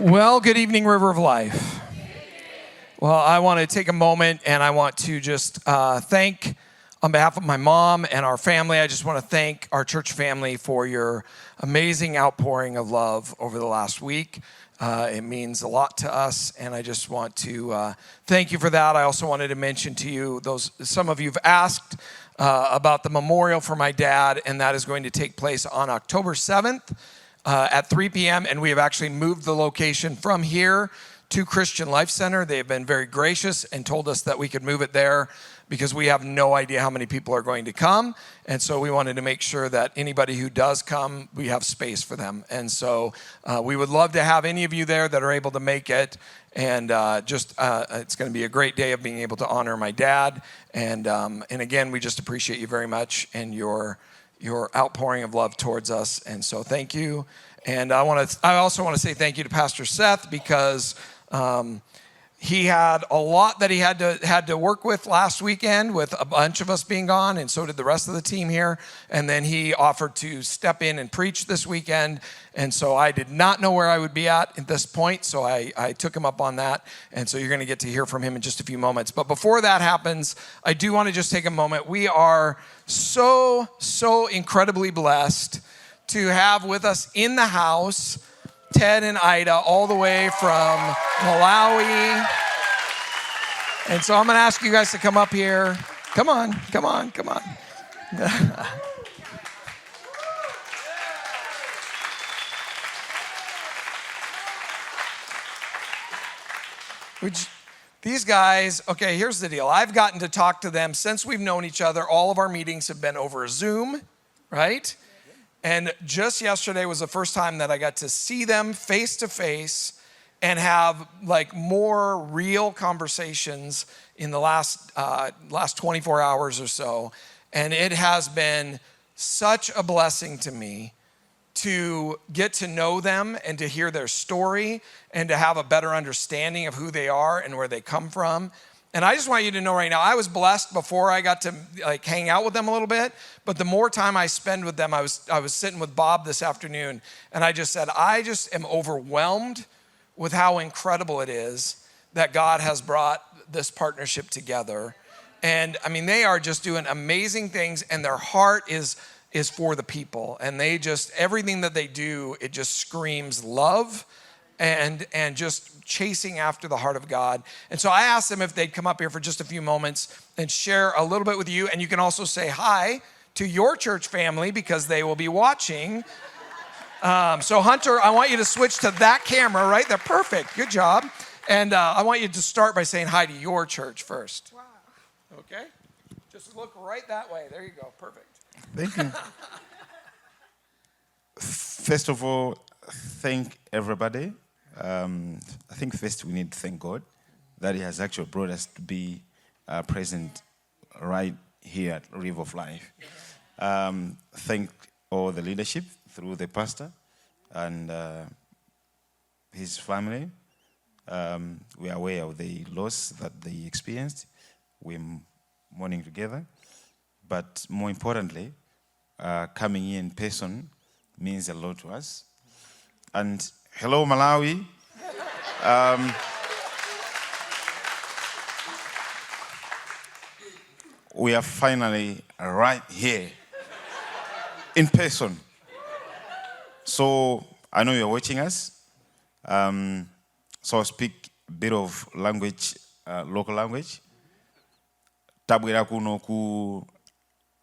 Well, good evening, River of Life. Well, I want to take a moment and I want to just thank, on behalf of my mom and our family, I just want to thank our church family for your amazing outpouring of love over the last week. It means a lot to us, and I just want to thank you for that. I also wanted to mention to you, some of you have asked about the memorial for my dad, and that is going to take place on October 7th. At 3 p.m., and we have actually moved the location from here to Christian Life Center. They have been very gracious and told us that we could move it there because we have no idea how many people are going to come. And so we wanted to make sure that anybody who does come, we have space for them. And so we would love to have any of you there that are able to make it. And it's going to be a great day of being able to honor my dad. And again, we just appreciate you very much and your outpouring of love towards us, and so thank you. And I also want to say thank you to Pastor Seth because he had a lot that he had to work with last weekend with a bunch of us being gone, and so did the rest of the team here. And then he offered to step in and preach this weekend, and so I did not know where I would be at this point, so I took him up on that, and so you're going to get to hear from him in just a few moments. But before that happens, I do want to just take a moment. We are so incredibly blessed to have with us in the house Ted and Ida, all the way from Malawi. And so I'm going to ask you guys to come up here. Come on. These guys, okay, here's the deal. I've gotten to talk to them since we've known each other. All of our meetings have been over Zoom, right? And just yesterday was the first time that I got to see them face to face and have like more real conversations in the last 24 hours or so. And it has been such a blessing to me to get to know them and to hear their story and to have a better understanding of who they are and where they come from. And I just want you to know right now, I was blessed before I got to like hang out with them a little bit, but the more time I spend with them, I was sitting with Bob this afternoon, and I just said, I just am overwhelmed with how incredible it is that God has brought this partnership together. And I mean, they are just doing amazing things, and their heart is for the people. And they just, everything that they do, it just screams love and just chasing after the heart of God. And so I asked them if they'd come up here for just a few moments and share a little bit with you. And you can also say hi to your church family because they will be watching. So Hunter, I want you to switch to that camera right there. Perfect. Good job. And I want you to start by saying hi to your church first. Wow. Okay? Just look right that way. There you go. Perfect. Thank you. First of all, thank everybody. I think first we need to thank God that He has actually brought us to be present right here at River of Life. Thank all the leadership through the pastor and his family. We are aware of the loss that they experienced. We're mourning together. But more importantly, coming in person means a lot to us. And hello, Malawi. We are finally right here in person. So I know you're watching us. So I'll speak a bit of language, local language. Tabwera kuno ku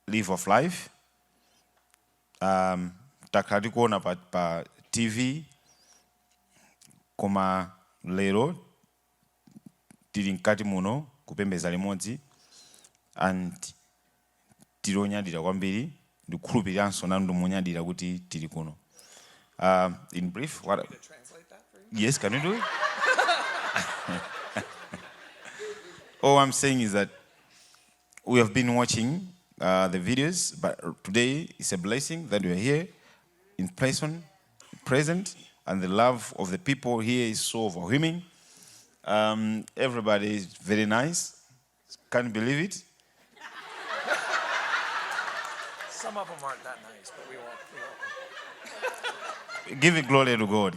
Live of Life. Takati kuona pa TV. Koma lero tiri nkati muno kupembeza limodzi and tironyadira kwambiri ndikhulupiranso nanu munyadira kuti tiri kuno. In brief, what? Want me to translate that for you? Yes, can you do it? All I'm saying is that we have been watching the videos, but today is a blessing that we are here in person, present. And the love of the people here is so overwhelming. Everybody is very nice. Can't believe it. Some of them aren't that nice, but we won't. Give it glory to God.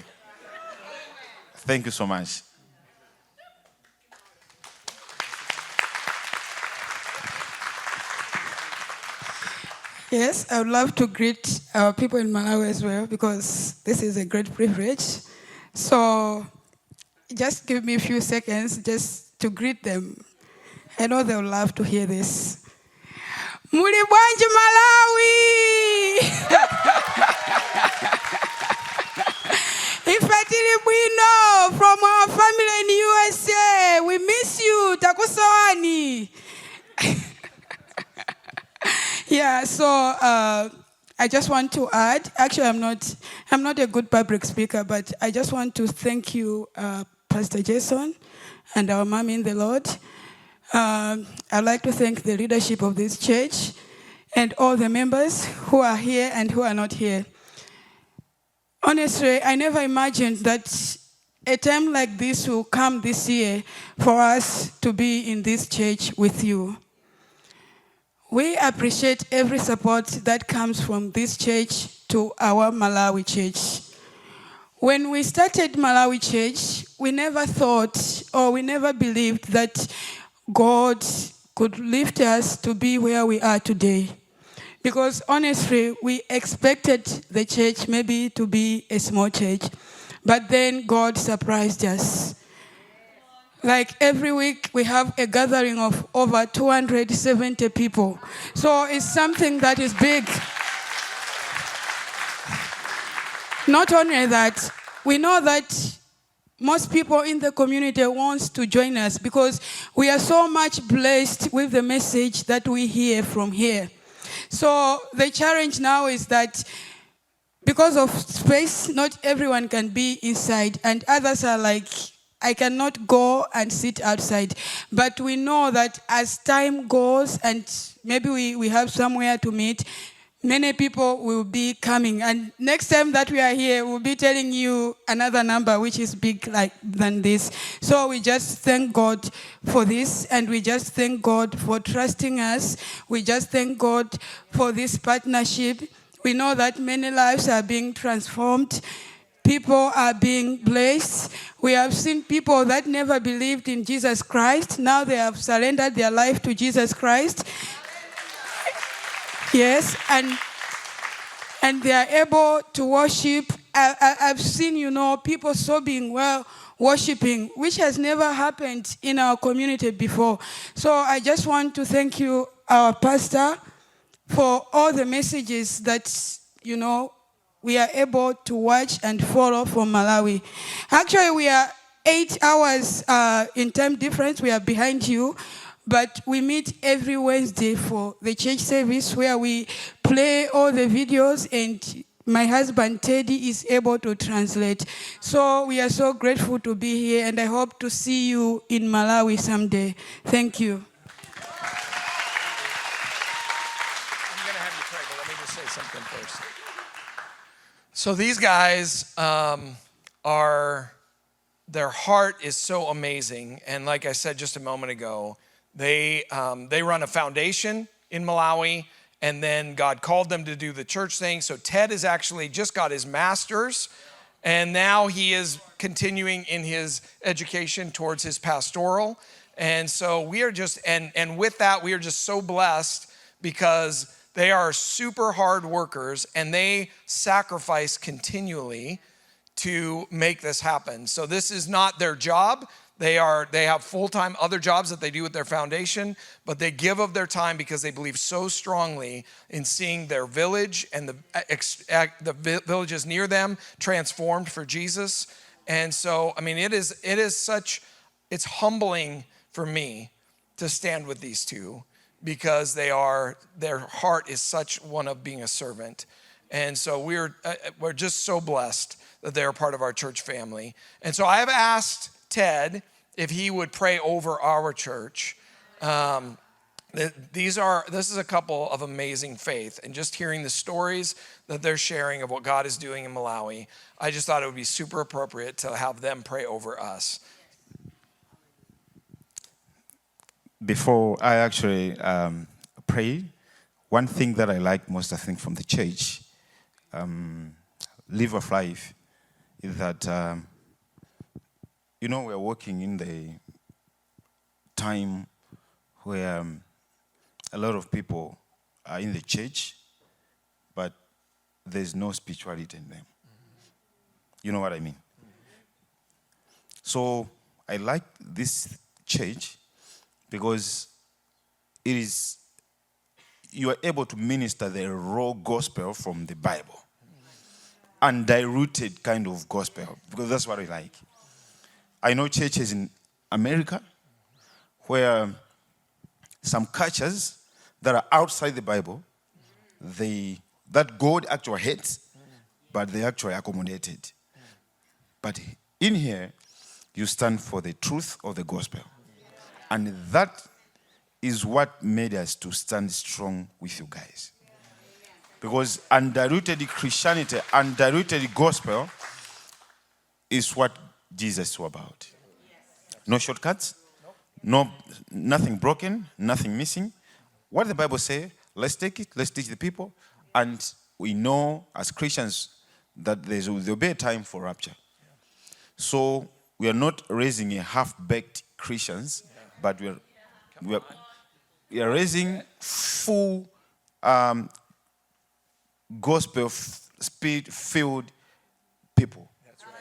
Thank you so much. Yes, I would love to greet our people in Malawi as well because this is a great privilege. So just give me a few seconds just to greet them. I know they would love to hear this. Muli bwanji Malawi! Ifatili bwino from our family in USA. We miss you, takusowani. Yeah, so I just want to add, actually I'm not a good public speaker, but I just want to thank you, Pastor Jason and our mom in the Lord. I'd like to thank the leadership of this church and all the members who are here and who are not here. Honestly, I never imagined that a time like this will come this year for us to be in this church with you. We appreciate every support that comes from this church to our Malawi church. When we started Malawi church, we never thought or we never believed that God could lift us to be where we are today. Because honestly, we expected the church maybe to be a small church, but then God surprised us. Like every week, we have a gathering of over 270 people. So it's something that is big. Not only that, we know that most people in the community want to join us because we are so much blessed with the message that we hear from here. So the challenge now is that because of space, not everyone can be inside, and others are like, I cannot go and sit outside. But we know that as time goes and maybe we have somewhere to meet, many people will be coming. And next time that we are here, we'll be telling you another number which is big like than this. So we just thank God for this, and we just thank God for trusting us. We just thank God for this partnership. We know that many lives are being transformed. People are being blessed. We have seen people that never believed in Jesus Christ. Now they have surrendered their life to Jesus Christ. Yes, and they are able to worship. I've seen, people so being well worshiping, which has never happened in our community before. So I just want to thank you, our pastor, for all the messages that, we are able to watch and follow from Malawi. Actually, we are 8 hours in time difference. We are behind you. But we meet every Wednesday for the church service where we play all the videos, and my husband Teddy is able to translate. So we are so grateful to be here, and I hope to see you in Malawi someday. Thank you. I'm going to have you pray, but let me just say something first. So these guys their heart is so amazing. And like I said just a moment ago, they run a foundation in Malawi, and then God called them to do the church thing. So Ted has actually just got his master's, and now he is continuing in his education towards his pastoral. And so we are just, and with that, we are just so blessed because they are super hard workers, and they sacrifice continually to make this happen. So this is not their job. They have full-time other jobs that they do with their foundation, but they give of their time because they believe so strongly in seeing their village and the villages near them transformed for Jesus. And so, it's humbling for me to stand with these two, because their heart is such one of being a servant. And so we're just so blessed that they're part of our church family. And so I have asked Ted if he would pray over our church. This is a couple of amazing faith, and just hearing the stories that they're sharing of what God is doing in Malawi, I just thought it would be super appropriate to have them pray over us. Before I actually pray, one thing that I like most, I think, from the church, Live of Life, is that You know, we're working in the time where a lot of people are in the church, but there's no spirituality in them. You know what I mean? So I like this church because you are able to minister the raw gospel from the Bible. Undiluted kind of gospel, because that's what I like. I know churches in America where some cultures that are outside the Bible, that God actually hates, but they actually accommodated. But in here, you stand for the truth of the gospel. And that is what made us to stand strong with you guys. Because undiluted Christianity, undiluted gospel is what Jesus is about. No shortcuts, nothing broken, nothing missing. What the Bible says, let's take it, let's teach the people. And we know as Christians that there'll be a time for rapture. So we are not raising a half-baked Christians, but we are raising full gospel spirit-filled people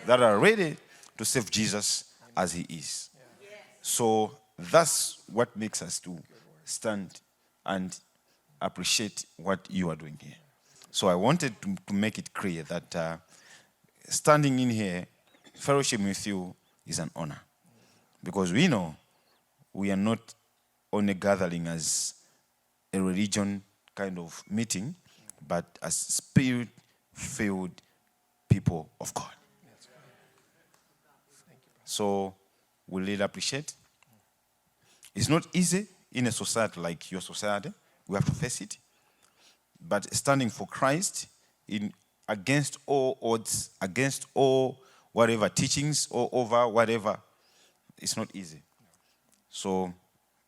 that are ready to serve Jesus as he is. So that's what makes us to stand and appreciate what you are doing here. So I wanted to make it clear that standing in here, fellowship with you is an honor. Because we know we are not only gathering as a religion kind of meeting, but as spirit-filled people of God. So we really appreciate. It's not easy in a society like your society. We have to face it. But standing for Christ against all odds, against all whatever teachings or over whatever, it's not easy. So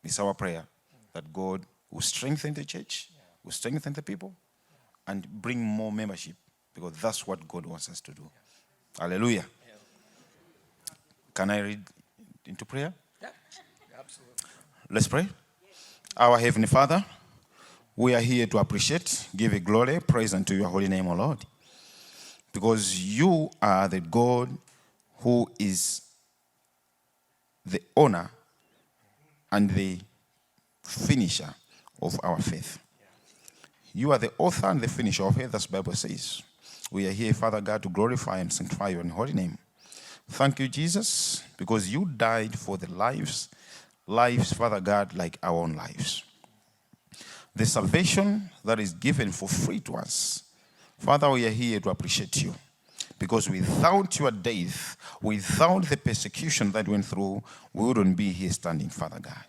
it's our prayer that God will strengthen the church, will strengthen the people, and bring more membership, because that's what God wants us to do. Hallelujah. Can I read into prayer? Yeah, absolutely. Let's pray. Our Heavenly Father, we are here to appreciate, give you glory, praise unto your holy name, O Lord. Because you are the God who is the owner and the finisher of our faith. You are the author and the finisher of faith, as the Bible says. We are here, Father God, to glorify and sanctify your holy name. Thank you, Jesus, because you died for the lives, Father God, like our own lives. The salvation that is given for free to us. Father, we are here to appreciate you. Because without your death, without the persecution that went through, we wouldn't be here standing, Father God.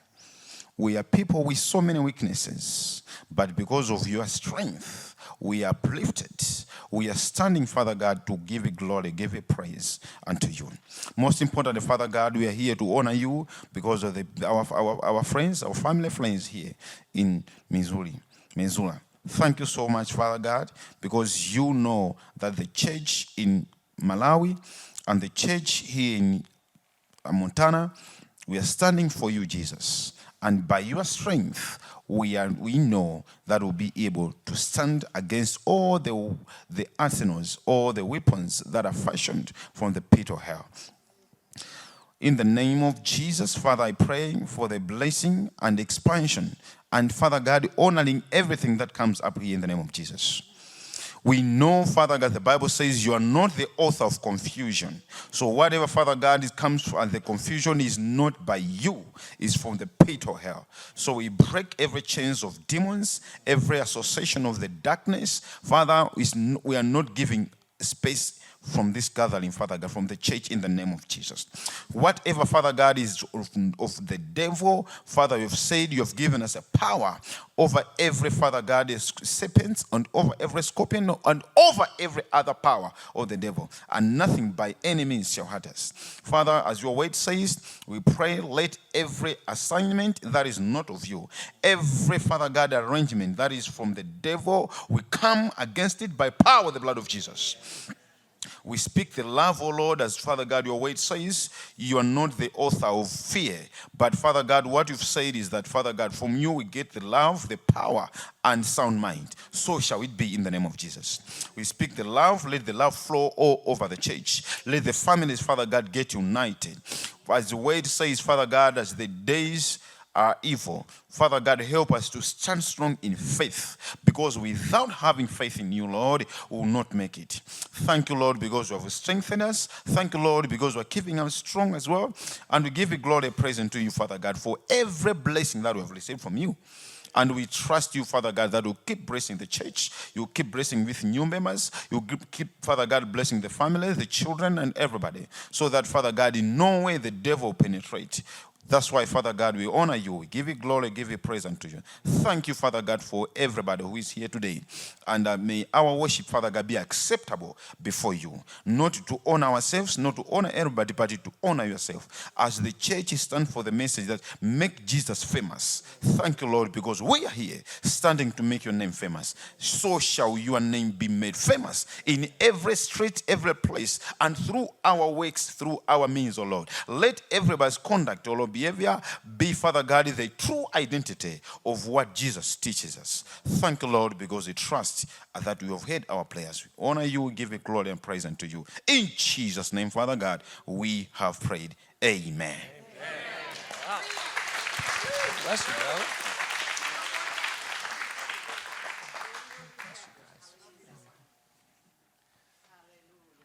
We are people with so many weaknesses, but because of your strength, we are uplifted. We are standing, Father God, to give you glory, give you praise unto you. Most importantly, Father God, we are here to honor you because of our friends, our family friends here in Missoula. Thank you so much, Father God, because you know that the church in Malawi and the church here in Montana, we are standing for you, Jesus. And by your strength, we know that we'll be able to stand against all the arsenals, all the weapons that are fashioned from the pit of hell. In the name of Jesus, Father, I pray for the blessing and expansion. And Father God, honoring everything that comes up here in the name of Jesus. We know, Father God, the Bible says you are not the author of confusion. So whatever, Father God, comes from the confusion is not by you, it's from the pit of hell. So we break every chains of demons, every association of the darkness. Father, we are not giving space from this gathering, Father God, from the church in the name of Jesus. Whatever, Father God, is of the devil, Father, you've said you have given us a power over every, Father God, serpent, and over every scorpion, and over every other power of the devil. And nothing by any means shall hurt us. Father, as your word says, we pray, let every assignment that is not of you, every, Father God, arrangement that is from the devil, we come against it by power of the blood of Jesus. We speak the love, O Lord, as Father God, your word says, you are not the author of fear. But Father God, what you've said is that, Father God, from you we get the love, the power, and sound mind. So shall it be in the name of Jesus. We speak the love, let the love flow all over the church. Let the families, Father God, get united. As the word says, Father God, as the days are evil, Father God, help us to stand strong in faith, because without having faith in you, Lord, we will not make it. Thank you, Lord, because you have strengthened us. Thank you, Lord, because you are keeping us strong as well. And we give you glory and praise unto you, Father God, for every blessing that we have received from you. And we trust you, Father God, that you'll keep blessing the church. You'll keep blessing with new members. You'll keep, Father God, blessing the families, the children, and everybody. So that, Father God, in no way the devil will penetrate. That's why, Father God, we honor you. We give you glory, give you praise unto you. Thank you, Father God, for everybody who is here today. And may our worship, Father God, be acceptable before you. Not to honor ourselves, not to honor everybody, but to honor yourself. As the church stands for the message that make Jesus famous. Thank you, Lord, because we are here standing to make your name famous. So shall your name be made famous in every street, every place, and through our works, through our means, O Lord. Let everybody's conduct, O Lord, behavior be, Father God, the true identity of what Jesus teaches us. Thank you, Lord, because we trust that we have heard our prayers. We honor you, we give you glory and praise unto you. In Jesus' name, Father God, we have prayed. Amen. Amen. Wow. Bless you, brother.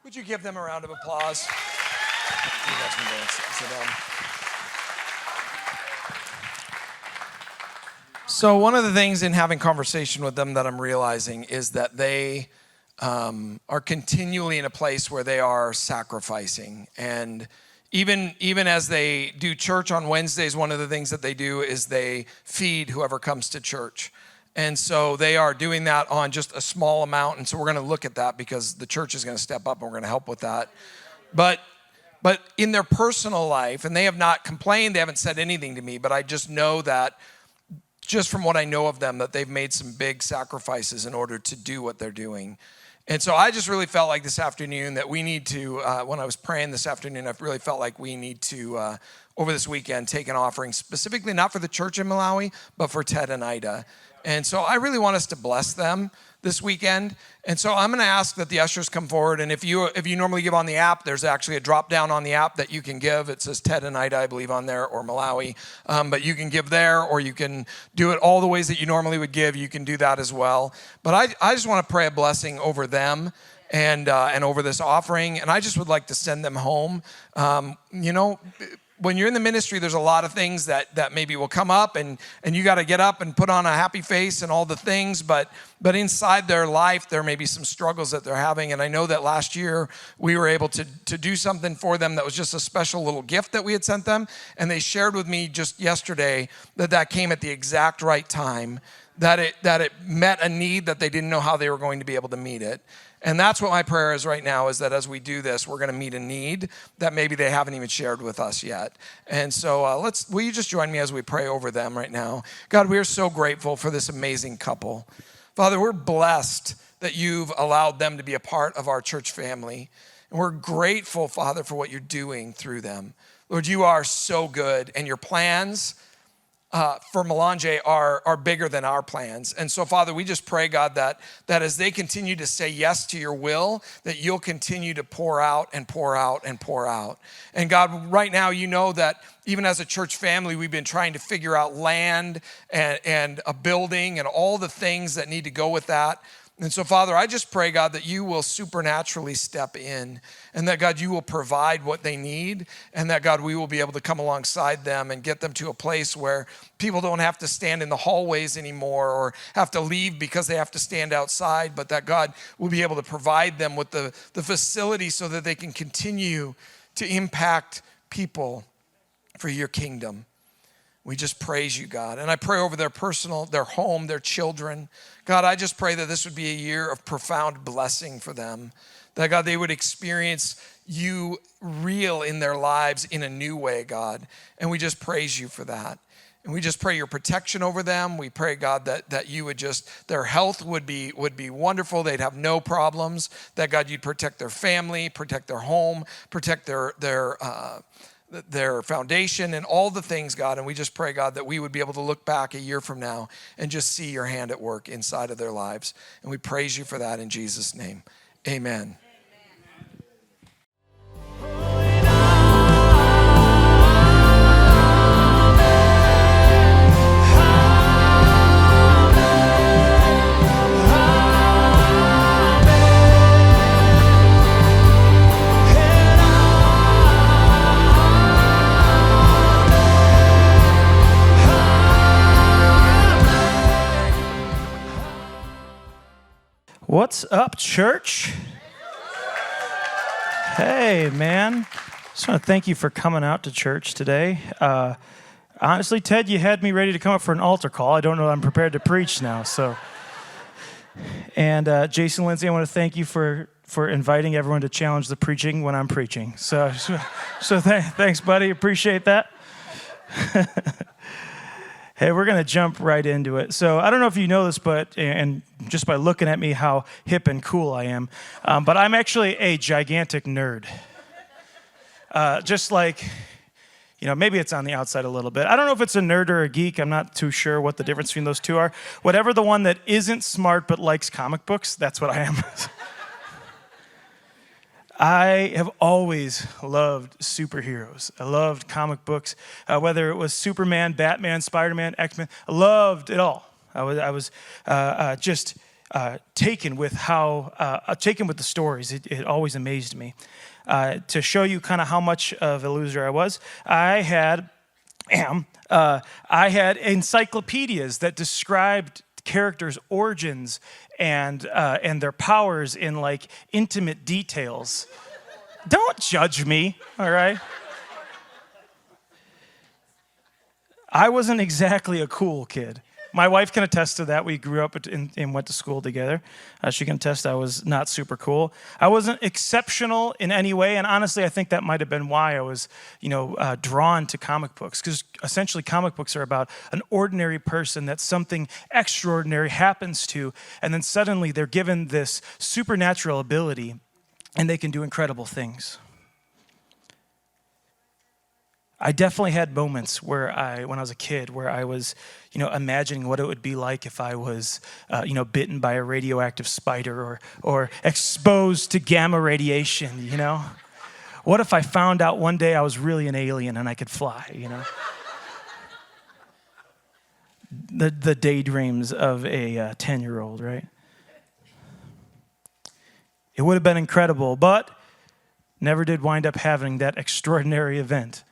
Would you give them a round of applause? You guys can go and sit down. So one of the things in having conversation with them that I'm realizing is that they are continually in a place where they are sacrificing. And even as they do church on Wednesdays, one of the things that they do is they feed whoever comes to church. And so they are doing that on just a small amount. And so we're going to look at that because the church is going to step up and we're going to help with that. But in their personal life, and they have not complained, they haven't said anything to me, but I just know that just from what I know of them, that they've made some big sacrifices in order to do what they're doing. And so I just really felt like this afternoon that we need to, when I was praying this afternoon, I really felt like we need to, over this weekend, take an offering, specifically not for the church in Malawi, but for Ted and Ida. And so I really want us to bless them this weekend. And so I'm going to ask that the ushers come forward. And if you normally give on the app, there's actually a drop down on the app that you can give. It says Ted and Ida, I believe, on there, or Malawi. But you can give there, or you can do it all the ways that you normally would give. You can do that as well. But I just want to pray a blessing over them and over this offering. And I just would like to send them home. When you're in the ministry, there's a lot of things that maybe will come up, and you got to get up and put on a happy face and all the things, but inside their life, there may be some struggles that they're having. And I know that last year we were able to do something for them that was just a special little gift that we had sent them. And they shared with me just yesterday that came at the exact right time, that it met a need that they didn't know how they were going to be able to meet it. And that's what my prayer is right now, is that as we do this, we're going to meet a need that maybe they haven't even shared with us yet. And so will you just join me as we pray over them right now? God, we are so grateful for this amazing couple. Father, we're blessed that you've allowed them to be a part of our church family. And we're grateful, Father, for what you're doing through them. Lord, you are so good, and your plans for Melange are bigger than our plans. And so, Father, we just pray, God, that as they continue to say yes to your will, that you'll continue to pour out and pour out and pour out. And God, right now, you know that even as a church family, we've been trying to figure out land and a building and all the things that need to go with that. And so, Father, I just pray, God, that you will supernaturally step in, and that, God, you will provide what they need, and that, God, we will be able to come alongside them and get them to a place where people don't have to stand in the hallways anymore or have to leave because they have to stand outside, but that, God, will be able to provide them with the facility so that they can continue to impact people for your kingdom. We just praise you, God. And I pray over their home, their children. God, I just pray that this would be a year of profound blessing for them. That, God, they would experience you real in their lives in a new way, God. And we just praise you for that. And we just pray your protection over them. We pray, God, that you would just, their health would be wonderful. They'd have no problems. That, God, you'd protect their family, protect their home, protect their foundation and all the things, God. And we just pray, God, that we would be able to look back a year from now and just see your hand at work inside of their lives. And we praise you for that in Jesus' name. Amen. What's up, church? Hey, man. Just want to thank you for coming out to church today. Honestly, Ted, you had me ready to come up for an altar call. I don't know that I'm prepared to preach now. And Jason Lindsay, I want to thank you for inviting everyone to challenge the preaching when I'm preaching. So thanks, buddy. Appreciate that. Hey, we're going to jump right into it. So I don't know if you know this, but and just by looking at me, how hip and cool I am. But I'm actually a gigantic nerd. Just like, maybe it's on the outside a little bit. I don't know if it's a nerd or a geek. I'm not too sure what the difference between those two are. Whatever the one that isn't smart but likes comic books, that's what I am. I have always loved superheroes. I loved comic books, whether it was Superman, Batman, Spider-Man, X-Men. I loved it all. I was just taken with the stories. It always amazed me. To show you kind of how much of a loser I was, I had encyclopedias that described characters' origins and their powers in like intimate details. Don't judge me, all right? I wasn't exactly a cool kid. My wife can attest to that. We grew up and went to school together. She can attest I was not super cool. I wasn't exceptional in any way, and honestly, I think that might have been why I was, drawn to comic books, because essentially comic books are about an ordinary person that something extraordinary happens to, and then suddenly they're given this supernatural ability, and they can do incredible things. I definitely had moments when I was a kid, where I was, imagining what it would be like if I was, bitten by a radioactive spider or exposed to gamma radiation, What if I found out one day I was really an alien and I could fly, The daydreams of a 10-year-old, right? It would have been incredible, but never did wind up having that extraordinary event.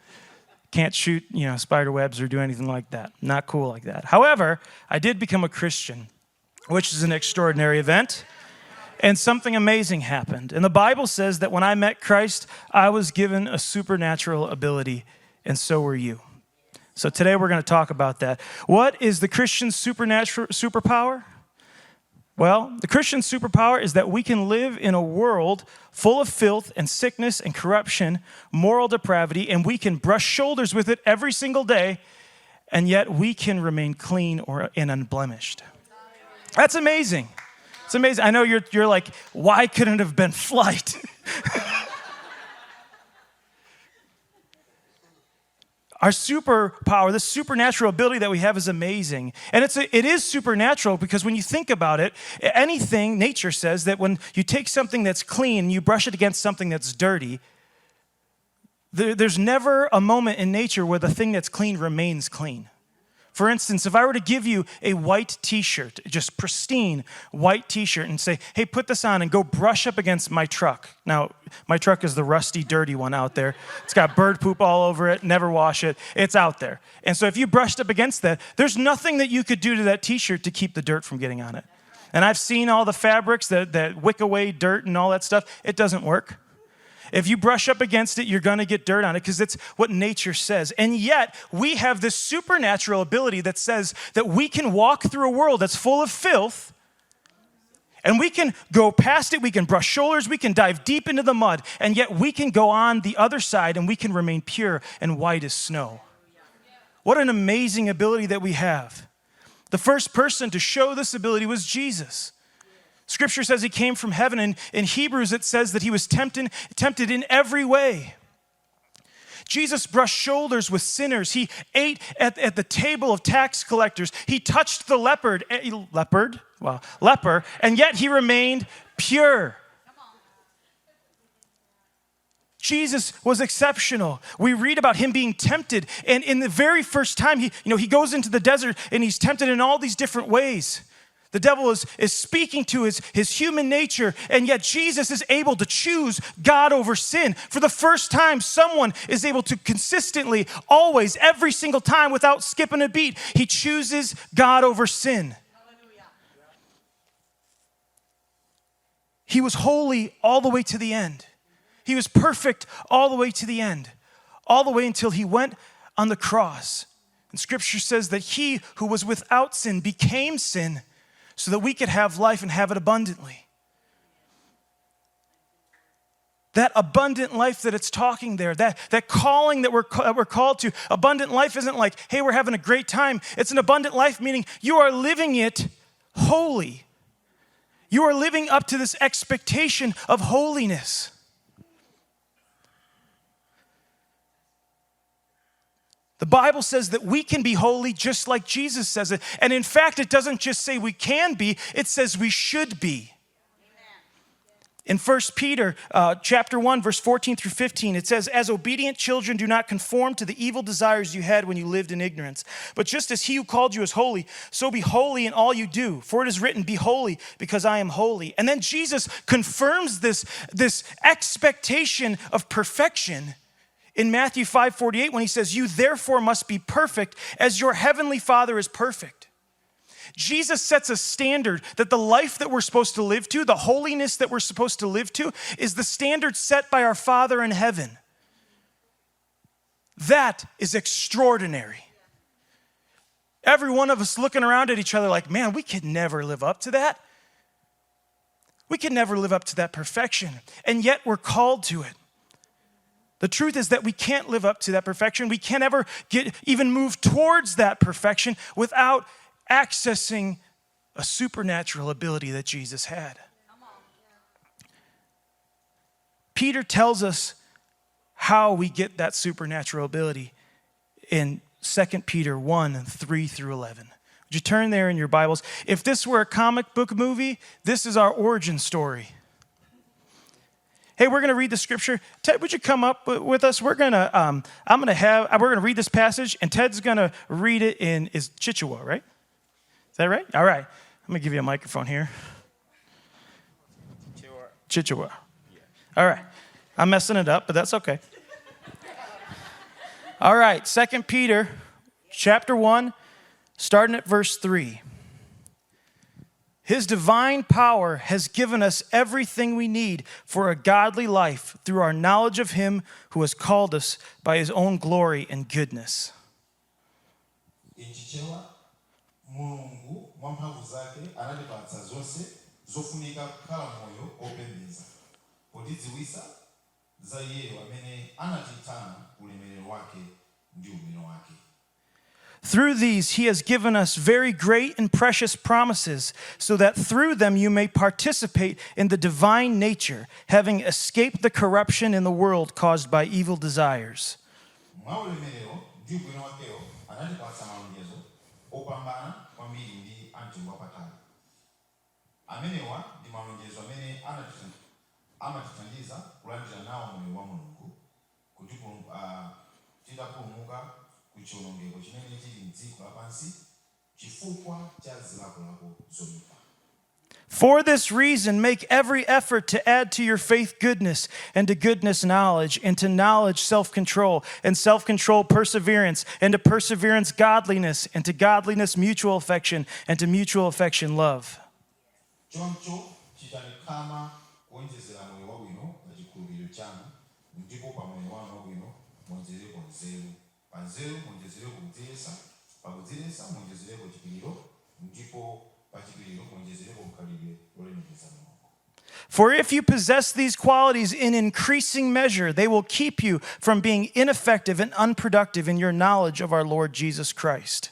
Can't shoot, spider webs or do anything like that. Not cool like that. However, I did become a Christian, which is an extraordinary event, and something amazing happened. And the Bible says that when I met Christ, I was given a supernatural ability, and so were you. So today we're going to talk about that. What is the Christian superpower? Well, the Christian superpower is that we can live in a world full of filth and sickness and corruption, moral depravity, and we can brush shoulders with it every single day, and yet we can remain clean and unblemished. That's amazing. It's amazing. I know you're like, why couldn't it have been flight? Our superpower, the supernatural ability that we have is amazing. And it is supernatural because when you think about it, nature says that when you take something that's clean and you brush it against something that's dirty, there's never a moment in nature where the thing that's clean remains clean. For instance, if I were to give you a white t-shirt, just pristine white t-shirt, and say, hey, put this on and go brush up against my truck. Now, my truck is the rusty, dirty one out there. It's got bird poop all over it, never wash it. It's out there. And so if you brushed up against that, there's nothing that you could do to that t-shirt to keep the dirt from getting on it. And I've seen all the fabrics that wick away dirt and all that stuff. It doesn't work. If you brush up against it, you're going to get dirt on it because it's what nature says. And yet, we have this supernatural ability that says that we can walk through a world that's full of filth, and we can go past it, we can brush shoulders, we can dive deep into the mud, and yet we can go on the other side and we can remain pure and white as snow. What an amazing ability that we have. The first person to show this ability was Jesus. Scripture says he came from heaven, and in Hebrews it says that he was tempted in every way. Jesus brushed shoulders with sinners. He ate at the table of tax collectors. He touched the leper, and yet he remained pure. Jesus was exceptional. We read about him being tempted, and in the very first time, he goes into the desert and he's tempted in all these different ways. The devil is speaking to his human nature, and yet Jesus is able to choose God over sin. For the first time, someone is able to consistently, always, every single time, without skipping a beat, he chooses God over sin. Hallelujah. He was holy all the way to the end. He was perfect all the way to the end, all the way until he went on the cross. And Scripture says that he who was without sin became sin so that we could have life and have it abundantly. That abundant life that it's talking there, that calling that we're called to, abundant life isn't like, hey, we're having a great time. It's an abundant life, meaning you are living it holy. You are living up to this expectation of holiness. The Bible says that we can be holy just like Jesus says it. And in fact, it doesn't just say we can be, it says we should be. In 1 Peter chapter 1, verse 14 through 15, it says, as obedient children, do not conform to the evil desires you had when you lived in ignorance. But just as he who called you is holy, so be holy in all you do. For it is written, be holy because I am holy. And then Jesus confirms this expectation of perfection in Matthew 5:48, when he says, you therefore must be perfect as your heavenly Father is perfect. Jesus sets a standard that the life that we're supposed to live to, the holiness that we're supposed to live to, is the standard set by our Father in heaven. That is extraordinary. Every one of us looking around at each other like, man, we could never live up to that. We could never live up to that perfection, and yet we're called to it. The truth is that we can't live up to that perfection. We can't ever even move towards that perfection without accessing a supernatural ability that Jesus had. Peter tells us how we get that supernatural ability in 2 Peter 1, 3 through 11. Would you turn there in your Bibles? If this were a comic book movie, this is our origin story. Hey, we're going to read the scripture. Ted, would you come up with us? We're going to read this passage, and Ted's going to read it in Chichewa, right? Is that right? All right. I'm going to give you a microphone here. Chichewa. All right. I'm messing it up, but that's okay. All right. 2 Peter chapter 1, starting at verse 3. His divine power has given us everything we need for a godly life through our knowledge of him who has called us by his own glory and goodness. Through these, he has given us very great and precious promises, so that through them you may participate in the divine nature, having escaped the corruption in the world caused by evil desires. For this reason, make every effort to add to your faith goodness, and to goodness knowledge, and to knowledge self-control, and self-control perseverance, and to perseverance godliness, and to godliness mutual affection, and to mutual affection love. For if you possess these qualities in increasing measure, they will keep you from being ineffective and unproductive in your knowledge of our Lord Jesus Christ.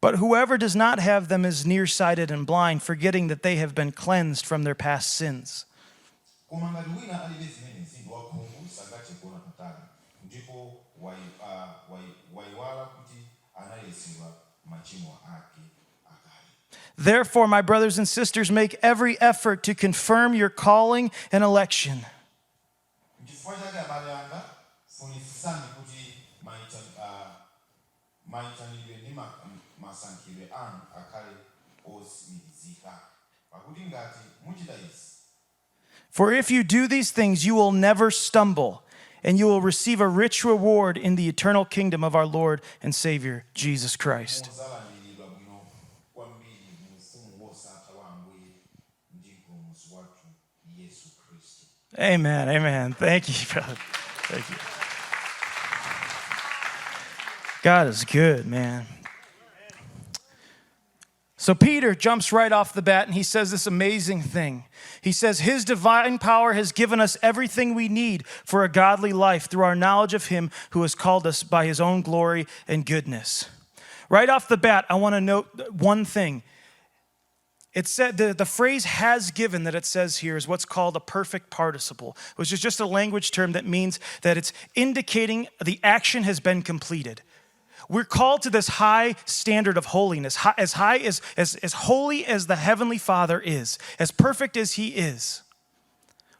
But whoever does not have them is nearsighted and blind, forgetting that they have been cleansed from their past sins. Therefore, my brothers and sisters, make every effort to confirm your calling and election. For if you do these things, you will never stumble, and you will receive a rich reward in the eternal kingdom of our Lord and Savior, Jesus Christ. Amen, amen. Thank you, brother. Thank you. God is good, man. So Peter jumps right off the bat and he says this amazing thing. He says, his divine power has given us everything we need for a godly life through our knowledge of him who has called us by his own glory and goodness. Right off the bat, I want to note one thing. It said the phrase has given that it says here is what's called a perfect participle, which is just a language term that means that it's indicating the action has been completed. We're called to this high standard of holiness, as holy as the Heavenly Father is, as perfect as he is.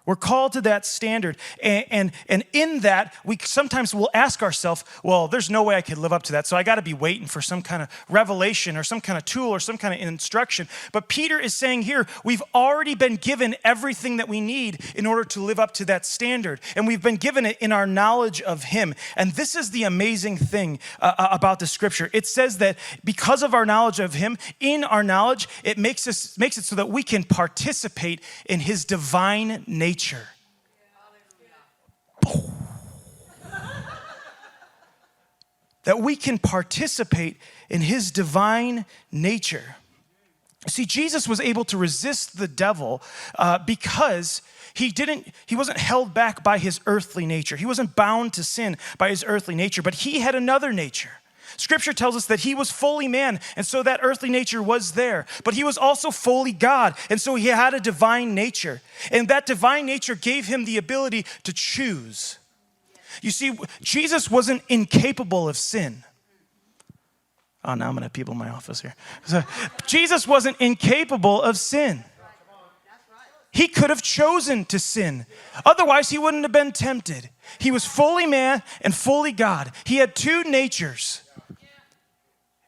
We're called to that standard. And in that, we sometimes will ask ourselves, well, there's no way I could live up to that, so I got to be waiting for some kind of revelation or some kind of tool or some kind of instruction. But Peter is saying here, we've already been given everything that we need in order to live up to that standard. And we've been given it in our knowledge of him. And this is the amazing thing about the scripture. It says that because of our knowledge of him, in our knowledge, it makes it so that we can participate in his divine nature. That we can participate in his divine nature. See, Jesus was able to resist the devil because he wasn't held back by his earthly nature. He wasn't bound to sin by his earthly nature, but he had another nature. Scripture tells us that he was fully man, and so that earthly nature was there. But he was also fully God, and so he had a divine nature. And that divine nature gave him the ability to choose. You see, Jesus wasn't incapable of sin. Oh, now I'm going to have people in my office here. So, Jesus wasn't incapable of sin. He could have chosen to sin. Otherwise, he wouldn't have been tempted. He was fully man and fully God. He had two natures.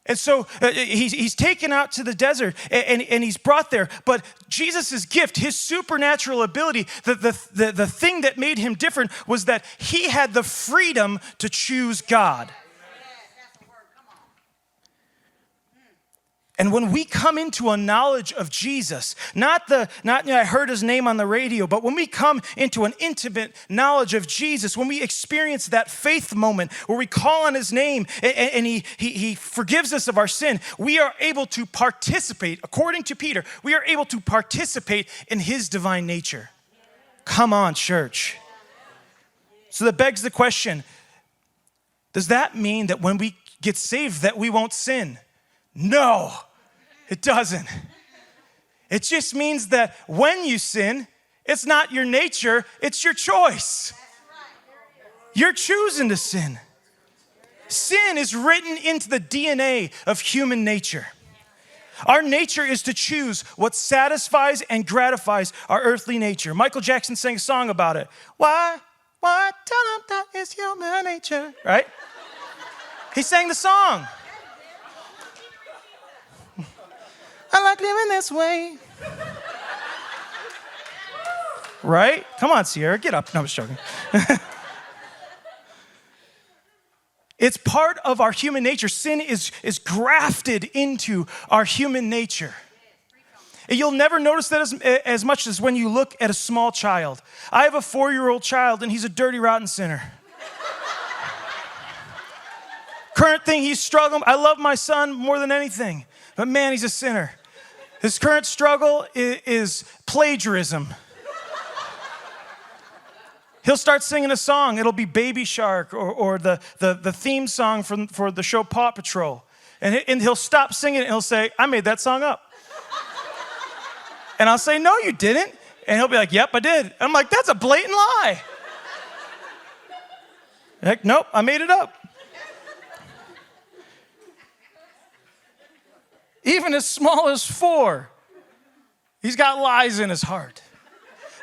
And so he's taken out to the desert and he's brought there. But Jesus' gift, his supernatural ability, the thing that made him different was that he had the freedom to choose God. And when we come into a knowledge of Jesus, not I heard his name on the radio, but when we come into an intimate knowledge of Jesus, when we experience that faith moment where we call on his name and he forgives us of our sin, we are able to participate, according to Peter, we are able to participate in his divine nature. Come on, church. So that begs the question, does that mean that when we get saved that we won't sin? No, it doesn't. It just means that when you sin, it's not your nature, it's your choice. You're choosing to sin. Sin is written into the DNA of human nature. Our nature is to choose what satisfies and gratifies our earthly nature. Michael Jackson sang a song about it. Why, tell them that is human nature, right? He sang the song. I like living this way. Right? Come on, Sierra, get up. No, I'm just joking. It's part of our human nature. Sin is grafted into our human nature. You'll never notice that as much as when you look at a small child. I have a 4-year-old child, and he's a dirty, rotten sinner. Current thing, he's struggling. I love my son more than anything, but man, he's a sinner. His current struggle is plagiarism. He'll start singing a song. It'll be Baby Shark or the theme song for the show Paw Patrol. And he'll stop singing and he'll say, I made that song up. And I'll say, no, you didn't. And he'll be like, yep, I did. And I'm like, that's a blatant lie. Like, nope, I made it up. Even as small as 4, he's got lies in his heart.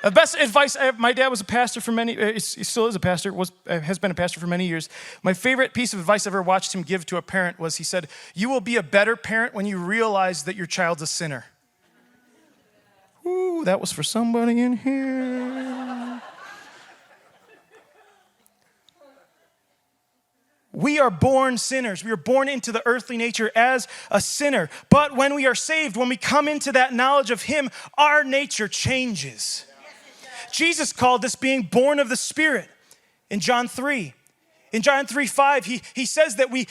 The best advice my dad was a pastor for many, he still is a pastor, has been a pastor for many years. My favorite piece of advice I ever watched him give to a parent was he said, you will be a better parent when you realize that your child's a sinner. Ooh, that was for somebody in here. We are born sinners. We are born into the earthly nature as a sinner. But when we are saved, when we come into that knowledge of Him, our nature changes. Jesus called this being born of the Spirit in John 3. In John 3:5, he says that we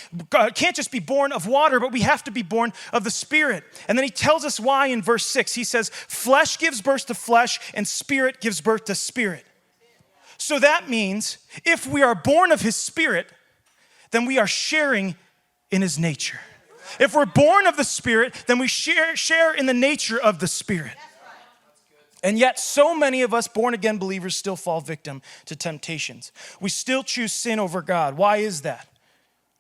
can't just be born of water, but we have to be born of the Spirit. And then he tells us why in verse 6. He says, flesh gives birth to flesh, and spirit gives birth to spirit. So that means if we are born of His Spirit, then we are sharing in His nature. If we're born of the Spirit, then we share in the nature of the Spirit. And yet, so many of us born-again believers still fall victim to temptations. We still choose sin over God. Why is that?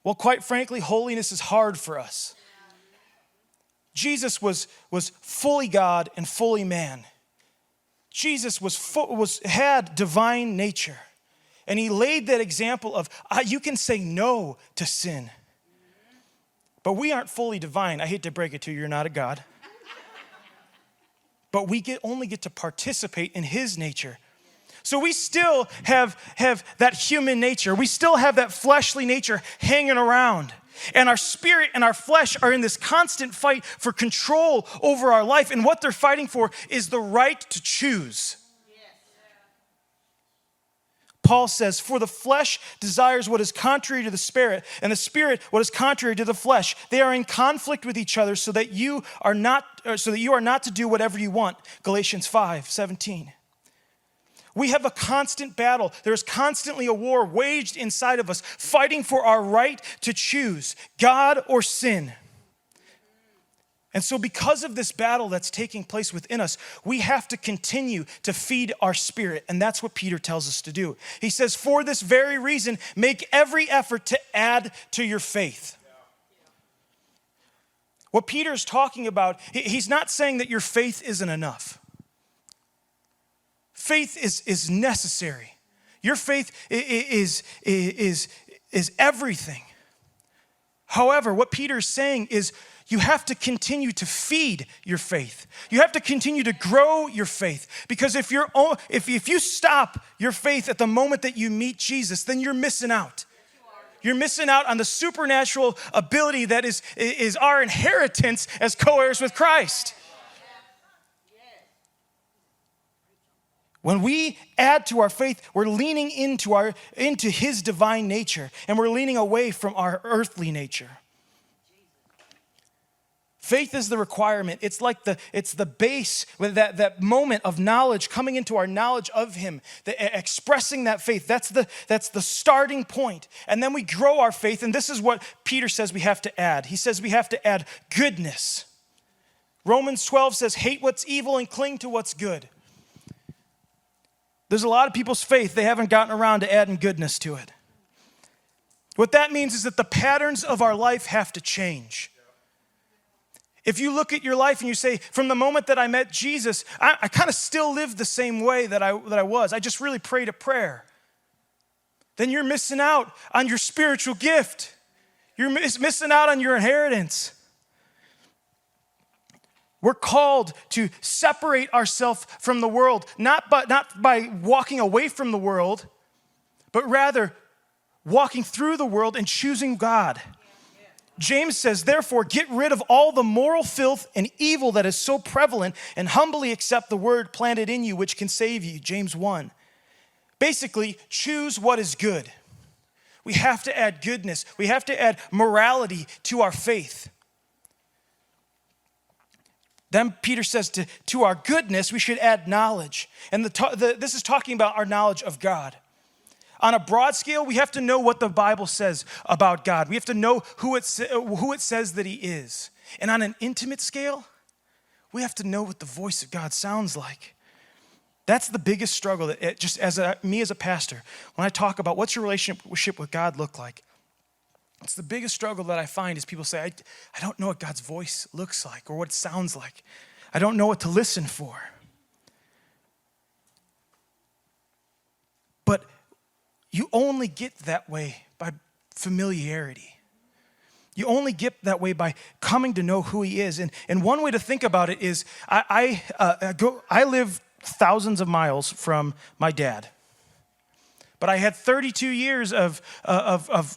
Well, quite frankly, holiness is hard for us. Jesus was fully God and fully man. Jesus had divine nature. And He laid that example of, you can say no to sin. But we aren't fully divine. I hate to break it to you, you're not a God. But we only get to participate in His nature. So we still have that human nature. We still have that fleshly nature hanging around. And our spirit and our flesh are in this constant fight for control over our life. And what they're fighting for is the right to choose. Paul says, for the flesh desires what is contrary to the spirit, and the spirit what is contrary to the flesh. They are in conflict with each other so that you are not to do whatever you want. Galatians 5:17. We have a constant battle. There's constantly a war waged inside of us, fighting for our right to choose God or sin. And so because of this battle that's taking place within us, we have to continue to feed our spirit. And that's what Peter tells us to do. He says, for this very reason, make every effort to add to your faith. What Peter's talking about, he's not saying that your faith isn't enough. Faith is necessary. Your faith is everything. However, what Peter's saying is, you have to continue to feed your faith. You have to continue to grow your faith. Because if you stop your faith at the moment that you meet Jesus, then you're missing out. You're missing out on the supernatural ability that is our inheritance as co-heirs with Christ. When we add to our faith, we're leaning into His divine nature, and we're leaning away from our earthly nature. Faith is the requirement. It's the base, that moment of knowledge, coming into our knowledge of Him, expressing that faith. That's the starting point. And then we grow our faith, and this is what Peter says we have to add. He says we have to add goodness. Romans 12 says, hate what's evil and cling to what's good. There's a lot of people's faith, they haven't gotten around to adding goodness to it. What that means is that the patterns of our life have to change. If you look at your life and you say, from the moment that I met Jesus, I kind of still live the same way that I was. I just really prayed a prayer. Then you're missing out on your spiritual gift. You're missing out on your inheritance. We're called to separate ourselves from the world, not by walking away from the world, but rather walking through the world and choosing God. James says, therefore, get rid of all the moral filth and evil that is so prevalent and humbly accept the word planted in you, which can save you. James 1. Basically, choose what is good. We have to add goodness. We have to add morality to our faith. Then Peter says to our goodness, we should add knowledge. And this is talking about our knowledge of God. On a broad scale, we have to know what the Bible says about God. We have to know who it says that he is. And on an intimate scale, we have to know what the voice of God sounds like. That's the biggest struggle that just me as a pastor, when I talk about what's your relationship with God look like, it's the biggest struggle that I find is people say, I don't know what God's voice looks like or what it sounds like. I don't know what to listen for. But you only get that way by familiarity. You only get that way by coming to know who he is. And one way to think about it is I live thousands of miles from my dad. But I had 32 years of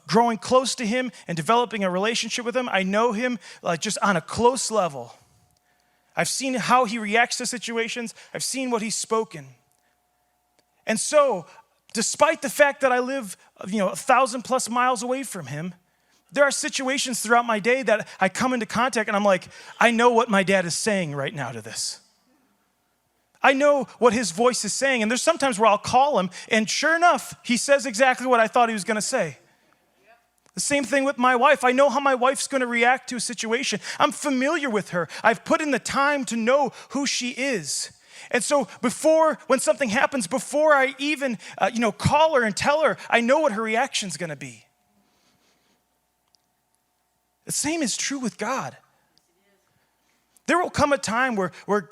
growing close to him and developing a relationship with him. I know him like just on a close level. I've seen how he reacts to situations. I've seen what he's spoken. And so, despite the fact that I live, 1,000+ miles away from him, there are situations throughout my day that I come into contact and I'm like, I know what my dad is saying right now to this. I know what his voice is saying. And there's sometimes where I'll call him and sure enough, he says exactly what I thought he was going to say. The same thing with my wife. I know how my wife's going to react to a situation. I'm familiar with her. I've put in the time to know who she is. And so when something happens, before I even, call her and tell her, I know what her reaction's going to be. The same is true with God. There will come a time where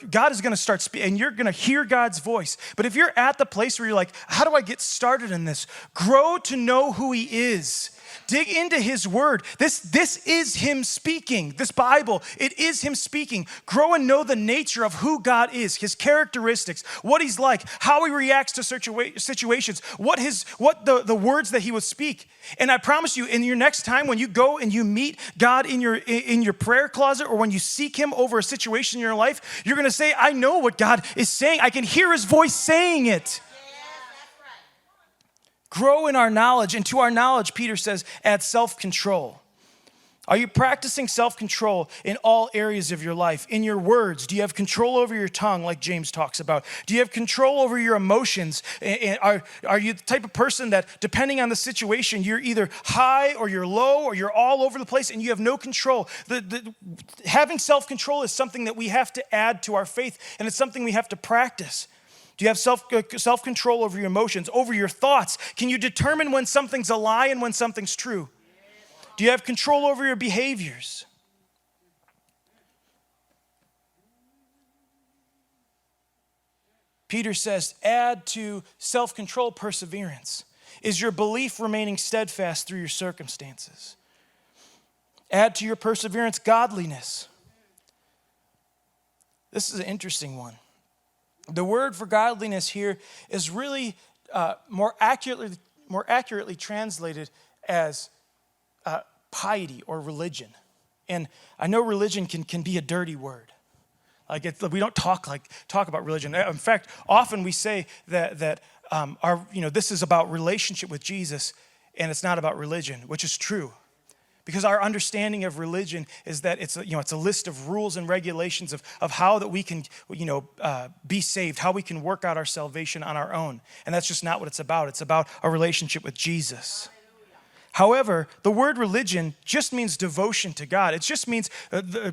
God is going to start speaking and you're going to hear God's voice. But if you're at the place where you're like, how do I get started in this? Grow to know who he is. Dig into his word. This is him speaking. This Bible, it is him speaking. Grow and know the nature of who God is, his characteristics, what he's like, how he reacts to situations, what the words that he would speak. And I promise you, in your next time when you go and you meet God in your prayer closet or when you seek him over a situation in your life, you're going to say, I know what God is saying. I can hear his voice saying it. Grow in our knowledge, and to our knowledge, Peter says, add self-control. Are you practicing self-control in all areas of your life? In your words, do you have control over your tongue like James talks about? Do you have control over your emotions? Are you the type of person that, depending on the situation, you're either high or you're low or you're all over the place and you have no control? Having self-control is something that we have to add to our faith, and it's something we have to practice. Do you have self-control over your emotions, over your thoughts? Can you determine when something's a lie and when something's true? Do you have control over your behaviors? Peter says, add to self-control perseverance. Is your belief remaining steadfast through your circumstances? Add to your perseverance godliness. This is an interesting one. The word for godliness here is really more accurately translated as piety or religion. And I know religion can be a dirty word. Like we don't talk about religion. In fact, often we say that this is about relationship with Jesus, and it's not about religion, which is true. Because our understanding of religion is that it's a list of rules and regulations of how that we can be saved, how we can work out our salvation on our own. And that's just not what it's about. It's about a relationship with Jesus. However, the word religion just means devotion to God. It just means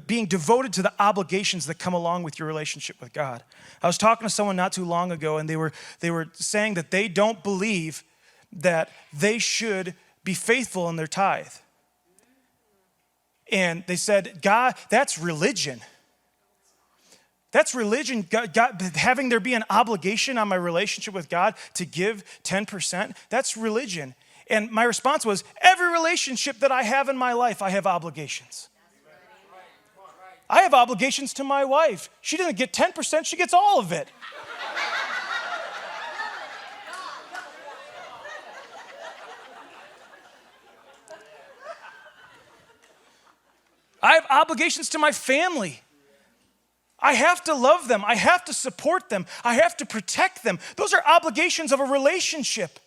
being devoted to the obligations that come along with your relationship with God. I was talking to someone not too long ago, and they were saying that they don't believe that they should be faithful in their tithe. And they said, God, that's religion. That's religion, God, having there be an obligation on my relationship with God to give 10%, that's religion. And my response was, every relationship that I have in my life, I have obligations. I have obligations to my wife. She doesn't get 10%, she gets all of it. I have obligations to my family. I have to love them. I have to support them. I have to protect them. Those are obligations of a relationship.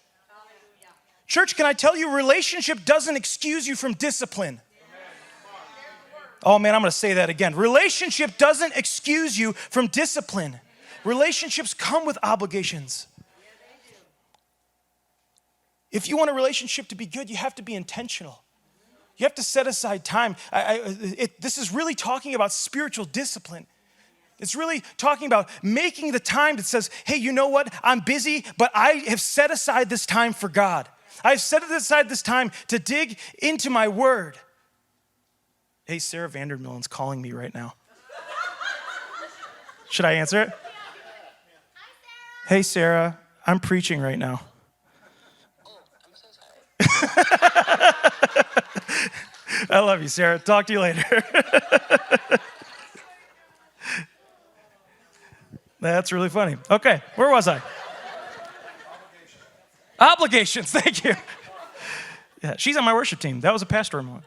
Church, can I tell you, relationship doesn't excuse you from discipline. Oh man, I'm going to say that again. Relationship doesn't excuse you from discipline. Relationships come with obligations. If you want a relationship to be good, you have to be intentional. You have to set aside time. This is really talking about spiritual discipline. It's really talking about making the time that says, hey, you know what? I'm busy, but I have set aside this time for God. I've set aside this time to dig into my word. Hey, Sarah Vandermillen's calling me right now. Should I answer it? Hey, Sarah, I'm preaching right now. I love you, Sarah. Talk to you later. That's really funny. Okay, where was I? Obligations, thank you. Yeah, she's on my worship team. That was a pastoral moment.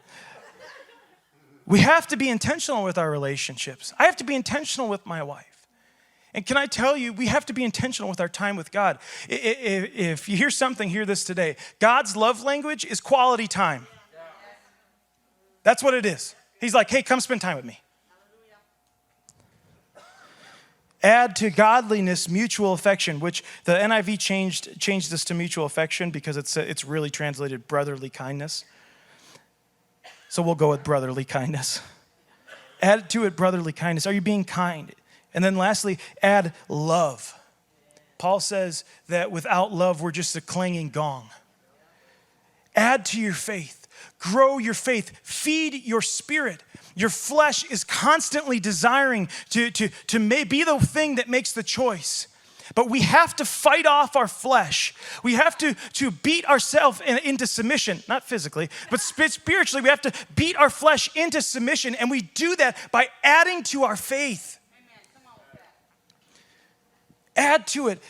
We have to be intentional with our relationships. I have to be intentional with my wife. And can I tell you, we have to be intentional with our time with God. If you hear something, hear this today. God's love language is quality time. That's what it is. He's like, hey, come spend time with me. Add to godliness mutual affection, which the NIV changed this to mutual affection because it's really translated brotherly kindness. So we'll go with brotherly kindness. Add to it brotherly kindness. Are you being kind? And then lastly, add love. Paul says that without love, we're just a clanging gong. Add to your faith. Grow your faith. Feed your spirit. Your flesh is constantly desiring to be the thing that makes the choice. But we have to fight off our flesh. We have to beat ourselves into submission, not physically, but spiritually. We have to beat our flesh into submission, and we do that by adding to our faith. Add to it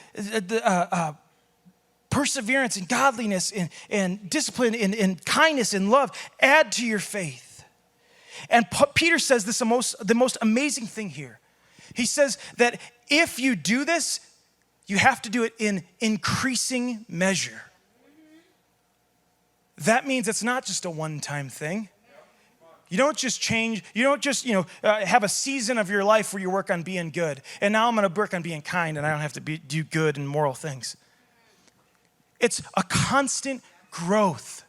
perseverance and godliness and discipline and kindness and love. Add to your faith. And Peter says this the most amazing thing here. He says that if you do this, you have to do it in increasing measure. That means it's not just a one-time thing. You don't just change, you don't just, have a season of your life where you work on being good. And now I'm going to work on being kind and I don't have to do good and moral things. It's a constant growth.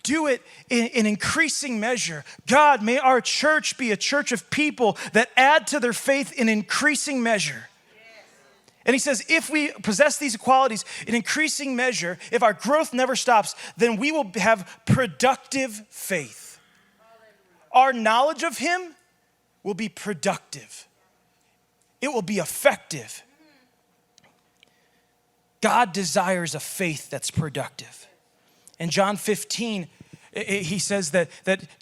Do it in increasing measure. God, may our church be a church of people that add to their faith in increasing measure. And he says, if we possess these qualities in increasing measure, if our growth never stops, then we will have productive faith. Our knowledge of him will be productive. It will be effective. God desires a faith that's productive. In John 15, he says that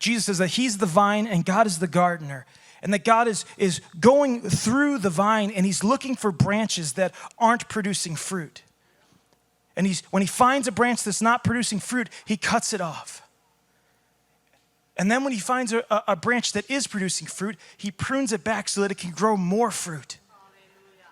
Jesus says that he's the vine and God is the gardener. And that God is going through the vine and he's looking for branches that aren't producing fruit. And when he finds a branch that's not producing fruit, he cuts it off. And then when he finds a branch that is producing fruit, he prunes it back so that it can grow more fruit.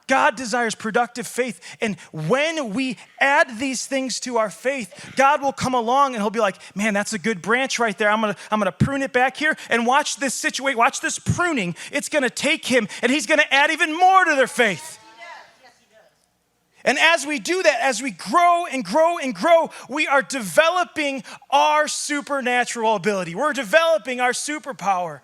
God desires productive faith. And when we add these things to our faith, God will come along and he'll be like, man, that's a good branch right there. I'm gonna prune it back here and watch this situation, watch this pruning. It's gonna take him and he's gonna add even more to their faith. And as we do that, as we grow and grow and grow, we are developing our supernatural ability. We're developing our superpower.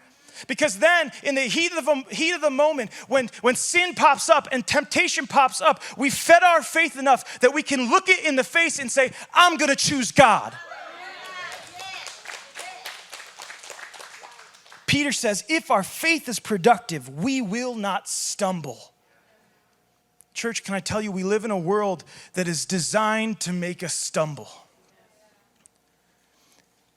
Because then, in the heat of the moment, when sin pops up and temptation pops up, we fed our faith enough that we can look it in the face and say, I'm going to choose God. Peter says, if our faith is productive, we will not stumble. Church, can I tell you, we live in a world that is designed to make us stumble.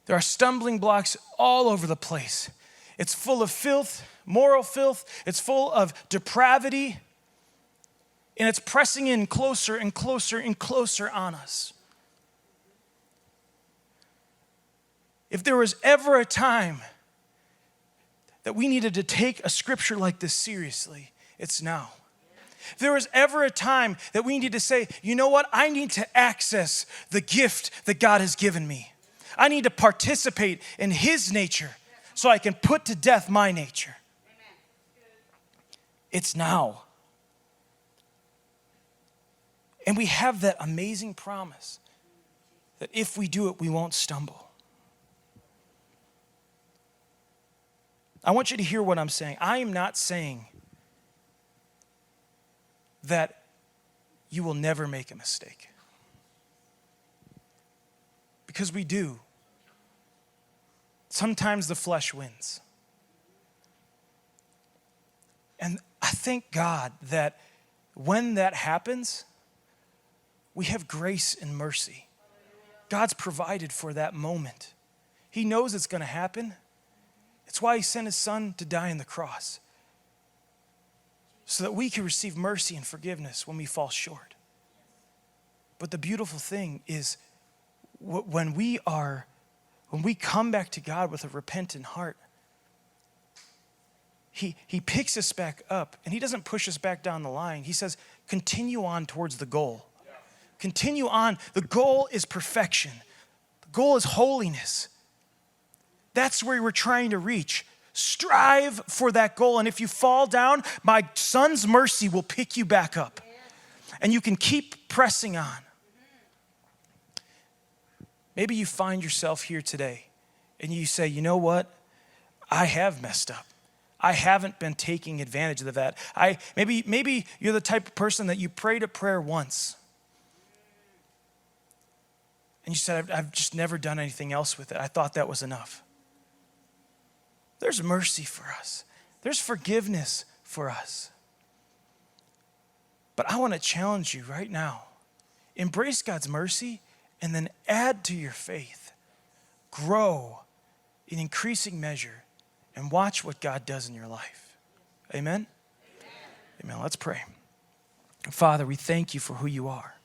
There are stumbling blocks all over the place. It's full of filth, moral filth. It's full of depravity. And it's pressing in closer and closer and closer on us. If there was ever a time that we needed to take a scripture like this seriously, it's now. If there was ever a time that we need to say, you know what, I need to access the gift that God has given me. I need to participate in his nature so I can put to death my nature. It's now. And we have that amazing promise that if we do it, we won't stumble. I want you to hear what I'm saying. I am not saying that you will never make a mistake. Because we do. Sometimes the flesh wins. And I thank God that when that happens, we have grace and mercy. God's provided for that moment. He knows it's going to happen. It's why he sent his son to die on the cross, so that we can receive mercy and forgiveness when we fall short. But the beautiful thing is when we come back to God with a repentant heart, he picks us back up, and he doesn't push us back down the line. He says, continue on towards the goal. Continue on. The goal is perfection. The goal is holiness. That's where we're trying to reach. Strive for that goal. And if you fall down, my son's mercy will pick you back up. And you can keep pressing on. Maybe you find yourself here today and you say, you know what? I have messed up. I haven't been taking advantage of that. Maybe you're the type of person that you prayed a prayer once. And you said, I've just never done anything else with it. I thought that was enough. There's mercy for us. There's forgiveness for us. But I want to challenge you right now. Embrace God's mercy and then add to your faith. Grow in increasing measure and watch what God does in your life. Amen? Amen. Let's pray. Father, we thank you for who you are.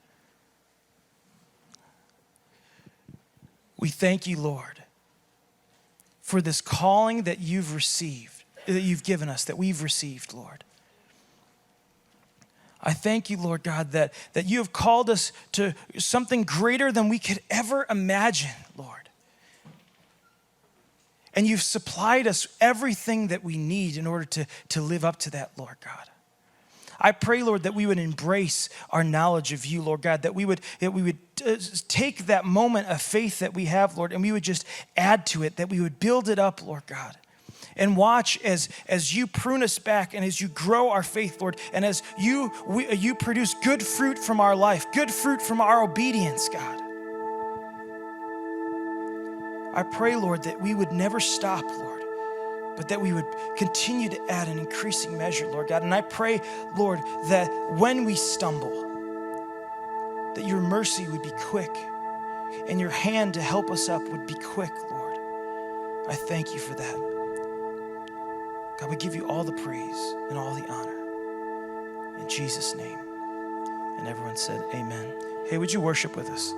We thank you, Lord, for this calling that you've received, that you've given us, that we've received, Lord. I thank you, Lord God, that you have called us to something greater than we could ever imagine, Lord. And you've supplied us everything that we need in order to live up to that, Lord God. I pray, Lord, that we would embrace our knowledge of you, Lord God, that we would take that moment of faith that we have, Lord, and we would just add to it, that we would build it up, Lord God. And watch as you prune us back and as you grow our faith, Lord, and as you produce good fruit from our life, good fruit from our obedience, God. I pray, Lord, that we would never stop, Lord, but that we would continue to add an increasing measure, Lord God. And I pray, Lord, that when we stumble, that your mercy would be quick and your hand to help us up would be quick, Lord. I thank you for that. God, we give you all the praise and all the honor. In Jesus' name. And everyone said, amen. Hey, would you worship with us?